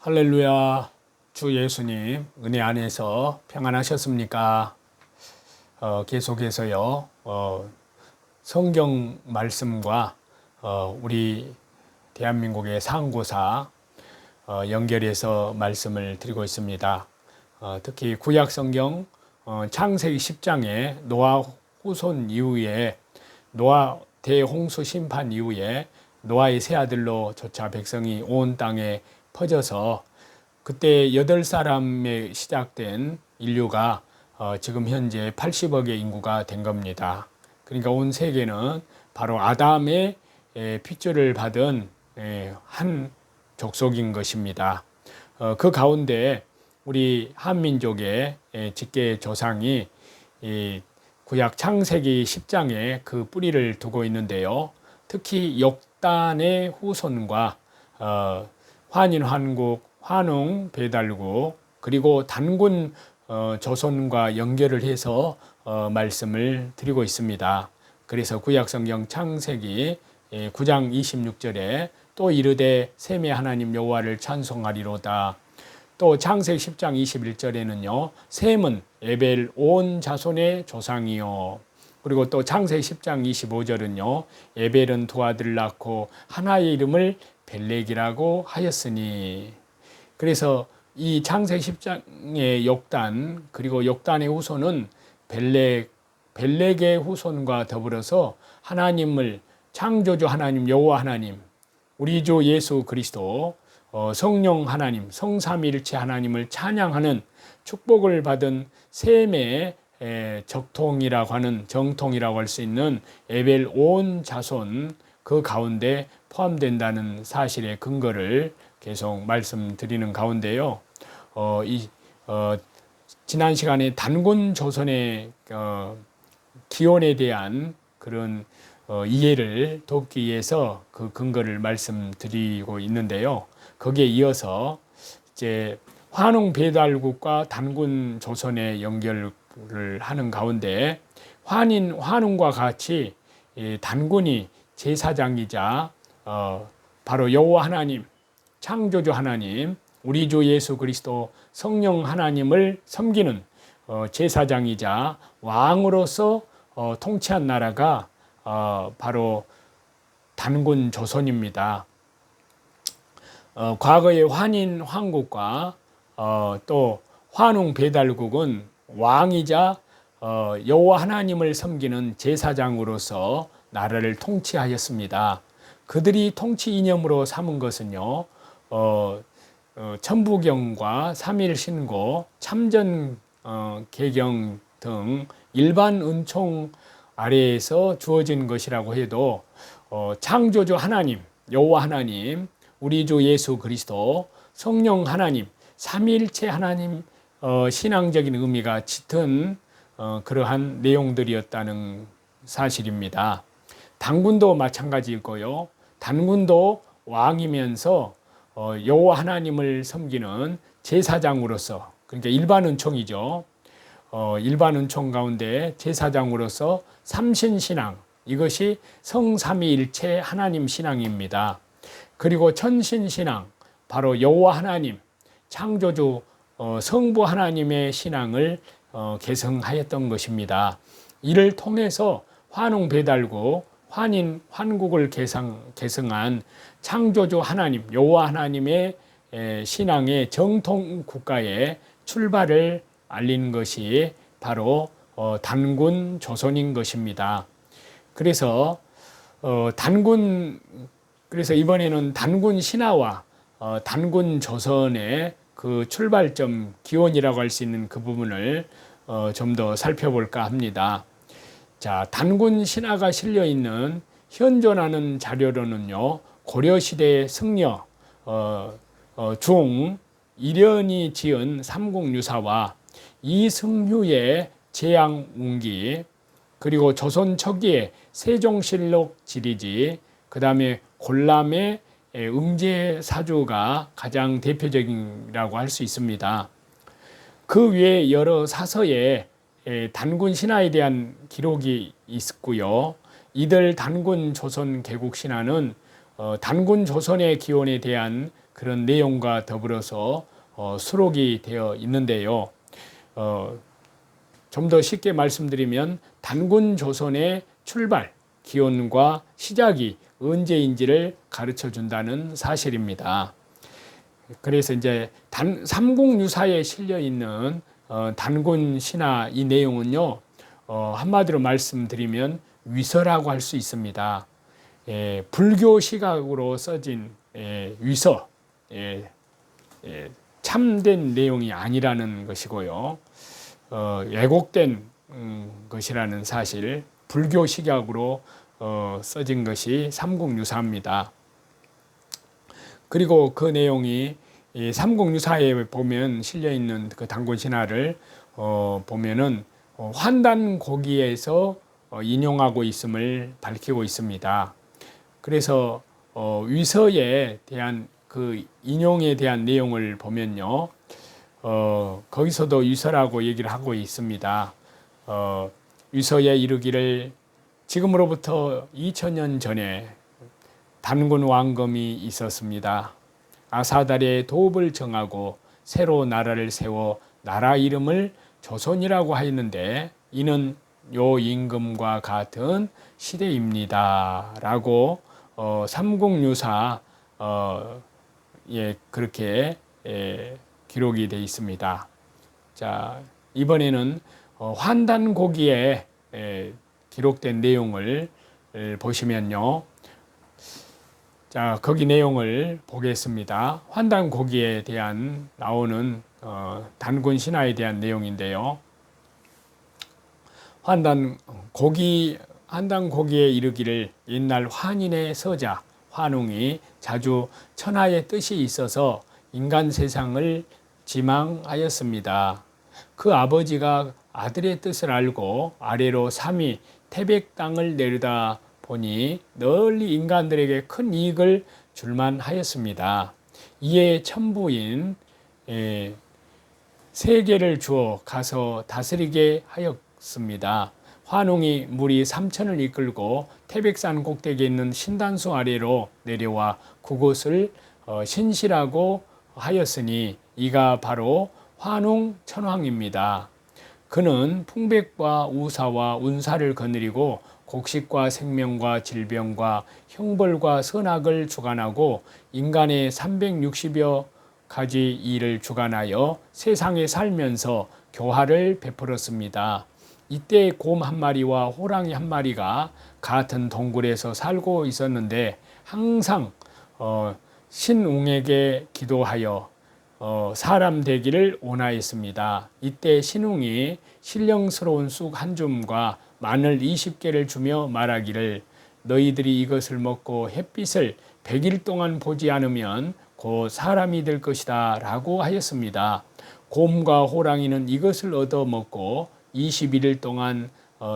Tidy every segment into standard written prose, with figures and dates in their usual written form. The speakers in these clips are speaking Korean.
할렐루야. 주 예수님 은혜 안에서 평안하셨습니까? 계속해서요. 성경 말씀과 우리 대한민국의 상고사 연결해서 말씀을 드리고 있습니다. 특히 구약 성경 창세기 10장에 노아 후손 이후에 노아 대홍수 심판 이후에 노아의 세 아들로 조차 백성이 온 땅에 퍼져서 그때 8사람에 시작된 인류가 지금 현재 80억의 인구가 된 겁니다. 그러니까 온 세계는 바로 아담의 핏줄을 받은 한 족속인 것입니다. 그 가운데 우리 한민족의 직계 조상이 구약 창세기 10장에 그 뿌리를 두고 있는데요. 특히 역단의 후손과 환인, 환국, 환웅, 배달국 그리고 단군 조선과 연결을 해서 말씀을 드리고 있습니다. 그래서 구약성경 창세기 9장 26절에 또 이르되 셈의 하나님 여호와를 찬송하리로다. 또 창세기 10장 21절에는요. 셈은 에벨 온 자손의 조상이요. 그리고 또 창세기 10장 25절은요. 에벨은 두 아들을 낳고 하나의 이름을 벨렉이라고 하였으니. 그래서 이 창세기 10장의 역단 그리고 역단의 후손은 벨렉의 후손과 더불어서 하나님을 창조주 하나님 여호와 하나님 우리 주 예수 그리스도 성령 하나님 성삼위일체 하나님을 찬양하는 축복을 받은 셈의 적통이라고 하는 정통이라고 할 수 있는 에벨 온 자손 그 가운데 포함된다는 사실의 근거를 계속 말씀드리는 가운데요. 지난 시간에 단군 조선의 기원에 대한 그런 이해를 돕기 위해서 그 근거를 말씀드리고 있는데요. 거기에 이어서 이제 환웅 배달국과 단군 조선의 연결을 하는 가운데 환웅과 같이 단군이 제사장이자 바로 여호와 하나님, 창조주 하나님, 우리 주 예수 그리스도 성령 하나님을 섬기는 제사장이자 왕으로서 통치한 나라가 바로 단군 조선입니다. 과거의 환인 황국과 또 환웅 배달국은 왕이자 여호와 하나님을 섬기는 제사장으로서 나라를 통치하였습니다. 그들이 통치 이념으로 삼은 것은요, 천부경과 삼일신고, 참전 계경 등 일반 은총 아래에서 주어진 것이라고 해도 창조주 하나님, 여호와 하나님, 우리 주 예수 그리스도, 성령 하나님, 삼위일체 하나님 신앙적인 의미가 짙은 그러한 내용들이었다는 사실입니다. 단군도 마찬가지이고요. 단군도 왕이면서 여호와 하나님을 섬기는 제사장으로서 그러니까 일반 은총이죠. 일반 은총 가운데 제사장으로서 삼신신앙 이것이 성삼위일체 하나님 신앙입니다. 그리고 천신신앙 바로 여호와 하나님 창조주 성부 하나님의 신앙을 계승하였던 것입니다. 이를 통해서 환웅 배달국 환인 환국을 계승한 창조주 하나님 여호와 하나님의 신앙의 정통 국가의 출발을 알린 것이 바로 단군 조선인 것입니다. 그래서 그래서 이번에는 단군 신화와 단군 조선의 그 출발점 기원이라고 할 수 있는 그 부분을 좀 더 살펴볼까 합니다. 자, 단군 신화가 실려 있는 현존하는 자료로는요, 고려시대의 승려 중 이련이 지은 삼국유사와 이승휴의 재앙운기 그리고 조선 초기의 세종실록 지리지 그 다음에 골람의 응제사주가 가장 대표적이라고 할 수 있습니다. 그 외에 여러 사서에 단군 신화에 대한 기록이 있고요. 이들 단군 조선 개국 신화는 단군 조선의 기원에 대한 그런 내용과 더불어서 수록이 되어 있는데요. 좀 더 쉽게 말씀드리면 단군 조선의 출발, 기원과 시작이 언제인지를 가르쳐 준다는 사실입니다. 그래서 이제 삼국유사에 실려 있는 단군 신화 이 내용은요, 한마디로 말씀드리면 위서라고 할 수 있습니다. 불교 시각으로 써진 위서, 참된 내용이 아니라는 것이고요. 왜곡된 것이라는 사실, 불교 시각으로 써진 것이 삼국유사입니다. 그리고 그 내용이 이 삼국유사에 보면 실려 있는 그 단군 신화를 보면은 환단고기에서 인용하고 있음을 밝히고 있습니다. 그래서 위서에 대한 그 인용에 대한 내용을 보면요, 거기서도 위서라고 얘기를 하고 있습니다. 위서에 이르기를 지금으로부터 2000년 전에 단군 왕검이 있었습니다. 아사달의 도읍을 정하고 새로 나라를 세워 나라 이름을 조선이라고 하였는데 이는 요 임금과 같은 시대입니다. 라고 삼국유사 그렇게 기록이 되어 있습니다. 자, 이번에는 환단고기에 기록된 내용을 보시면요. 자, 거기 내용을 보겠습니다. 환단고기에 대한 나오는 단군 신화에 대한 내용인데요. 환단고기에 이르기를 옛날 환인의 서자 환웅이 자주 천하의 뜻이 있어서 인간 세상을 지망하였습니다. 그 아버지가 아들의 뜻을 알고 아래로 삼위 태백 땅을 내려다 보니 널리 인간들에게 큰 이익을 줄만 하였습니다. 이에 천부인 세계를 주어 가서 다스리게 하였습니다. 환웅이 무리 3천을 이끌고 태백산 꼭대기에 있는 신단수 아래로 내려와 그곳을 신시라고 하였으니 이가 바로 환웅 천왕입니다. 그는 풍백과 우사와 운사를 거느리고 곡식과 생명과 질병과 형벌과 선악을 주관하고 인간의 360여 가지 일을 주관하여 세상에 살면서 교화를 베풀었습니다. 이때 곰 한 마리와 호랑이 한 마리가 같은 동굴에서 살고 있었는데 항상 신웅에게 기도하여 사람 되기를 원하였습니다. 이때 신웅이 신령스러운 쑥 한 줌과 마늘 20개를 주며 말하기를 너희들이 이것을 먹고 햇빛을 100일 동안 보지 않으면 곧 사람이 될 것이다 라고 하였습니다. 곰과 호랑이는 이것을 얻어 먹고 21일 동안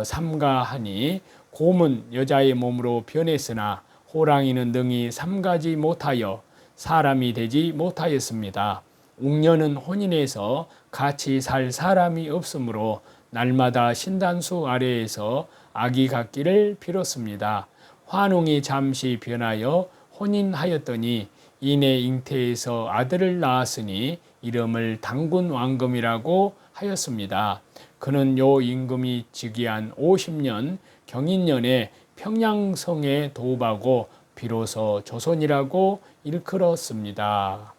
삼가하니 곰은 여자의 몸으로 변했으나 호랑이는 능히 삼가지 못하여 사람이 되지 못하였습니다. 웅녀는 혼인해서 같이 살 사람이 없으므로 날마다 신단수 아래에서 아기 갖기를 빌었습니다. 환웅이 잠시 변하여 혼인하였더니 이내 잉태에서 아들을 낳았으니 이름을 단군 왕검이라고 하였습니다. 그는 요 임금이 즉위한 50년 경인년에 평양성에 도읍하고 비로소 조선이라고 일컬었습니다.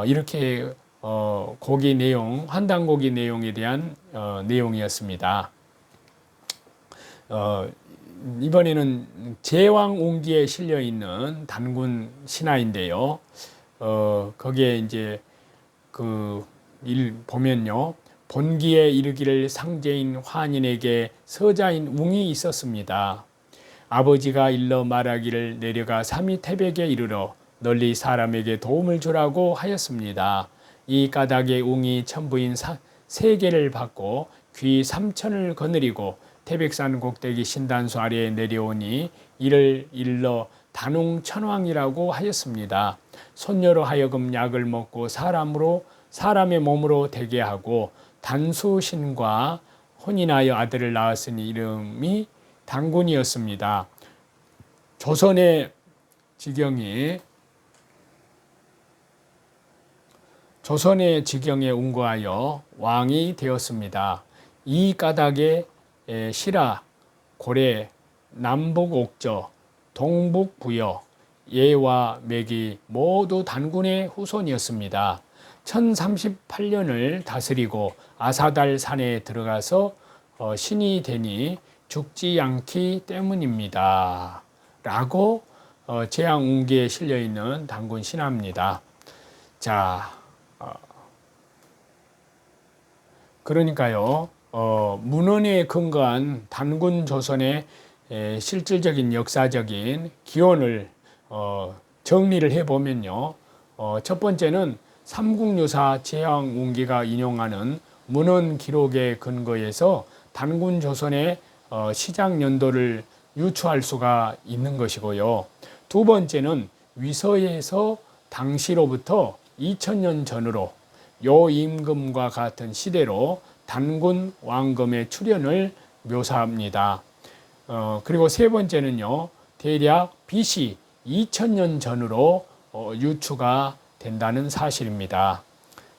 이렇게 고기 내용, 환단고기 내용에 대한 내용이었습니다. 이번에는 제왕운기에 실려 있는 단군 신화인데요. 거기에 이제 보면요. 본기에 이르기를 상제인 환인에게 서자인 웅이 있었습니다. 아버지가 일러 말하기를 내려가 삼위 태백에 이르러 널리 사람에게 도움을 주라고 하였습니다. 이 까닭에 웅이 천부인 세계를 받고 귀 3천을 거느리고 태백산 꼭대기 신단수 아래에 내려오니 이를 일러 단웅 천왕이라고 하였습니다. 손녀로 하여금 약을 먹고 사람의 몸으로 되게 하고 단수신과 혼인하여 아들을 낳았으니 이름이 단군이었습니다. 조선의 지경이 조선의 지경에 운거하여 왕이 되었습니다. 이 까닭에 신라, 고려, 남북 옥저, 동북 부여, 예와 맥이 모두 단군의 후손이었습니다. 1038년을 다스리고 아사달 산에 들어가서 신이 되니 죽지 않기 때문입니다. 라고 제왕운기에 실려있는 단군 신화입니다. 자, 그러니까요, 문헌에 근거한 단군 조선의 실질적인 역사적인 기원을 정리를 해보면요, 첫 번째는 삼국유사 제왕운기가 인용하는 문헌 기록에 근거해서 단군 조선의 시작 연도를 유추할 수가 있는 것이고요. 두 번째는 위서에서 당시로부터 2000년 전으로 요임금과 같은 시대로 단군 왕금의 출현을 묘사합니다. 그리고 세 번째는요, 대략 BC 2000년 전으로 유추가 된다는 사실입니다.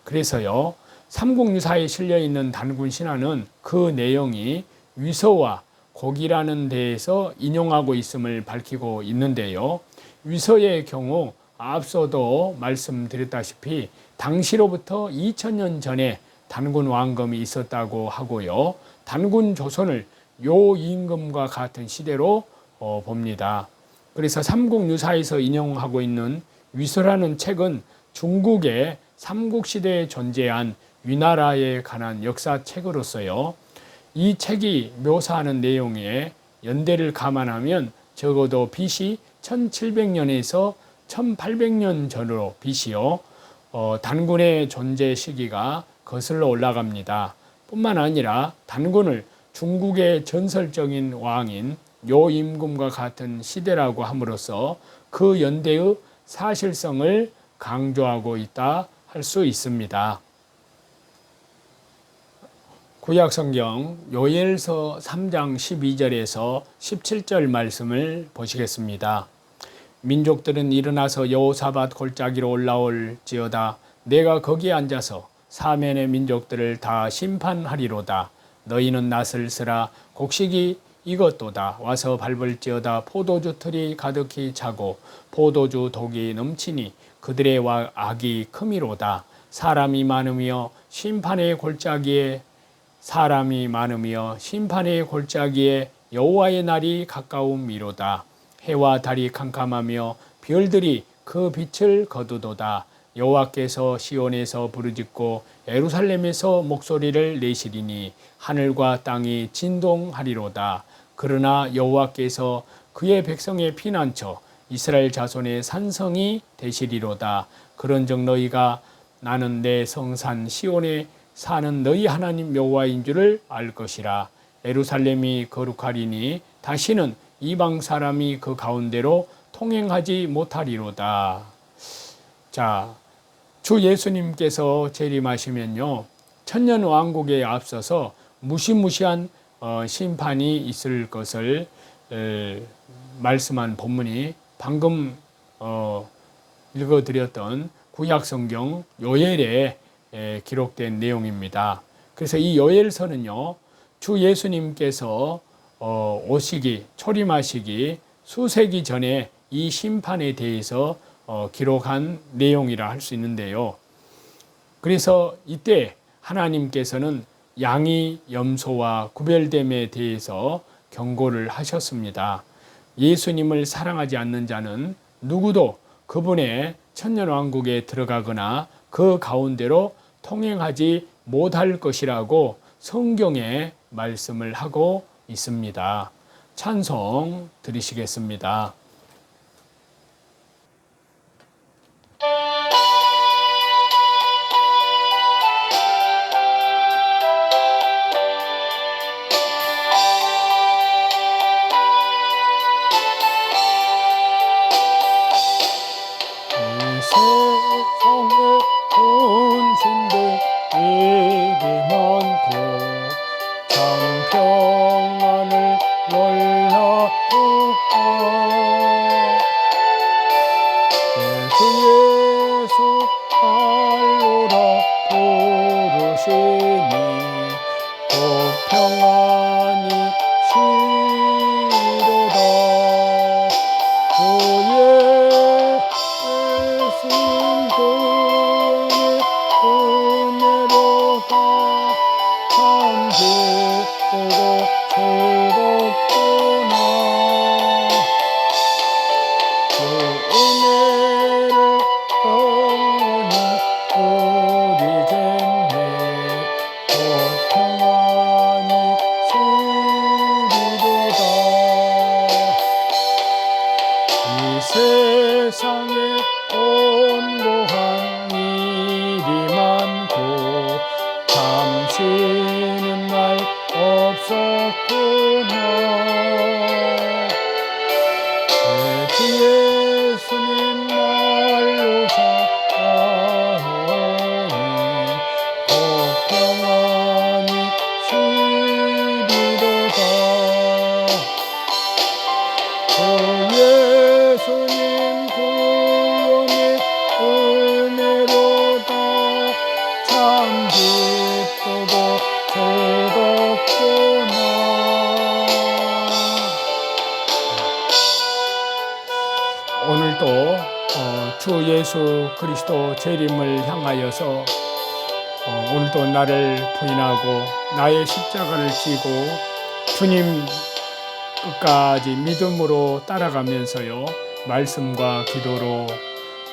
그래서요, 삼국유사에 실려있는 단군 신화는 그 내용이 위서와 곡이라는 데에서 인용하고 있음을 밝히고 있는데요. 위서의 경우 앞서도 말씀드렸다시피 당시로부터 2000년 전에 단군 왕금이 있었다고 하고요. 단군 조선을 요임금과 같은 시대로 봅니다. 그래서 삼국유사에서 인용하고 있는 위서라는 책은 중국의 삼국시대에 존재한 위나라에 관한 역사책으로서요. 이 책이 묘사하는 내용에 연대를 감안하면 적어도 BC 1700년에서 1800년 전으로 BC요. 단군의 존재 시기가 거슬러 올라갑니다. 뿐만 아니라 단군을 중국의 전설적인 왕인 요임금과 같은 시대라고 함으로써 그 연대의 사실성을 강조하고 있다 할 수 있습니다. 구약성경 요엘서 3장 12절에서 17절 말씀을 보시겠습니다. 민족들은 일어나서 여호사밧 골짜기로 올라올지어다. 내가 거기에 앉아서 사면의 민족들을 다 심판하리로다. 너희는 낫을 쓰라. 곡식이 익었도다. 와서 밟을지어다. 포도주 틀이 가득히 차고 포도주 독이 넘치니 그들의 악이 크미로다. 사람이 많으며 심판의 골짜기에 여호와의 날이 가까움이로다. 해와 달이 캄캄하며 별들이 그 빛을 거두도다. 여호와께서 시온에서 부르짖고 예루살렘에서 목소리를 내시리니 하늘과 땅이 진동하리로다. 그러나 여호와께서 그의 백성의 피난처 이스라엘 자손의 산성이 되시리로다. 그런즉 너희가 나는 내 성산 시온에 사는 너희 하나님 여호와인 줄을 알 것이라. 예루살렘이 거룩하리니 다시는 이방 사람이 그 가운데로 통행하지 못하리로다. 자, 주 예수님께서 재림하시면요, 천년 왕국에 앞서서 무시무시한 심판이 있을 것을 말씀한 본문이 방금 읽어드렸던 구약성경 요엘에 기록된 내용입니다. 그래서 이 요엘서는요, 주 예수님께서 초림하시기 수세기 전에 이 심판에 대해서 기록한 내용이라 할 수 있는데요. 그래서 이때 하나님께서는 양이 염소와 구별됨에 대해서 경고를 하셨습니다. 예수님을 사랑하지 않는 자는 누구도 그분의 천년왕국에 들어가거나 그 가운데로 통행하지 못할 것이라고 성경에 말씀을 하고 있습니다. 찬송 드리시겠습니다. 세상의 근심들 이리 많고 참 평안을 놀라우어 주 예수 부르시니 곧 평안이 시로다. 주의 뜻인 구원의 은혜로다. 참 기쁘고 즐겁구나. 그 은혜를 영원히 누리겠네. 곧 평안히 시리로다. 이 세상에 온고한 일이 많고 잠시는 날 없었구나. 주 예수님 말로 사오니 곧 평안히 시리로다. 주 예수님 구원의 은혜로다. 참 기쁘고 즐겁구나. 오늘도 주 예수 그리스도 재림을 향하여서 오늘도 나를 부인하고 나의 십자가를 지고 주님 끝까지 믿음으로 따라가면서요, 말씀과 기도로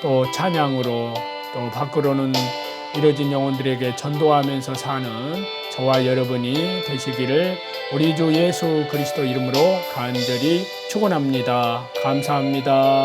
또 찬양으로 또 밖으로는 이뤄진 영혼들에게 전도하면서 사는 저와 여러분이 되시기를 우리 주 예수 그리스도 이름으로 간절히 축원합니다. 감사합니다.